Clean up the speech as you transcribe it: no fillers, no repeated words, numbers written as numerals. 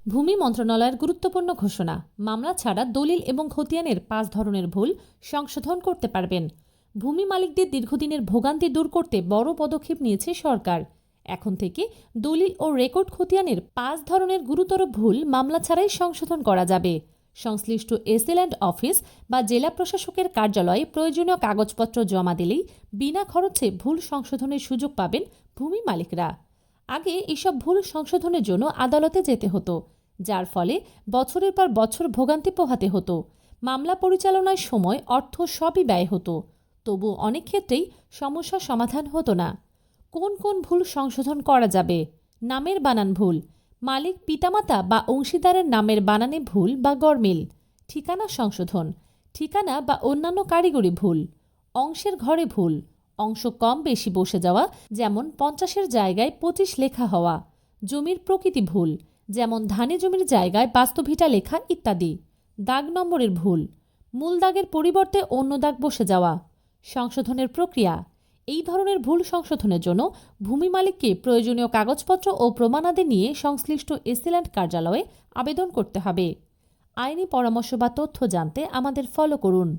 ভূমি মন্ত্রণালয়ের গুরুত্বপূর্ণ ঘোষণা, মামলা ছাড়া দলিল এবং খতিয়ানের 5 ধরনের ভুল সংশোধন করতে পারবেন। ভূমি মালিকদের দীর্ঘদিনের ভোগান্তি দূর করতে বড় পদক্ষেপ নিয়েছে সরকার। এখন থেকে দলিল ও রেকর্ড খতিয়ানের 5 ধরনের গুরুতর ভুল মামলা ছাড়াই সংশোধন করা যাবে। সংশ্লিষ্ট এসএল্যান্ড অফিস বা জেলা প্রশাসকের কার্যালয়ে প্রয়োজনীয় কাগজপত্র জমা দিলেই বিনা খরচে ভুল সংশোধনের সুযোগ পাবেন ভূমি মালিকরা। আগে এসব ভুল সংশোধনের জন্য আদালতে যেতে হতো, যার ফলে বছরের পর বছর ভোগান্তি পোহাতে হতো। মামলা পরিচালনার সময় অর্থ সবই ব্যয় হতো। তবু অনেক ক্ষেত্রেই সমস্যার সমাধান হতো না। কোন কোন ভুল সংশোধন করা যাবে? নামের বানান ভুল, মালিক পিতামাতা বা অংশীদারের নামের বানানে ভুল বা গরমিল। ঠিকানা সংশোধন, ঠিকানা বা অন্যান্য কারিগরি ভুল। অংশের ঘরে ভুল, অংশ কম বেশি বসে যাওয়া, যেমন 50-এর জায়গায় 25 লেখা হওয়া। জমির প্রকৃতি ভুল, যেমন ধানি জমির জায়গায় বাস্তভিটা লেখা ইত্যাদি। দাগ নম্বরের ভুল, মূল দাগের পরিবর্তে অন্য দাগ বসে যাওয়া। সংশোধনের প্রক্রিয়া, এই ধরনের ভুল সংশোধনের জন্য ভূমি মালিককে প্রয়োজনীয় কাগজপত্র ও প্রমাণাদি নিয়ে সংশ্লিষ্ট এসএল্যান্ড কার্যালয়ে আবেদন করতে হবে। আইনি পরামর্শ বা তথ্য জানতে আমাদের ফলো করুন।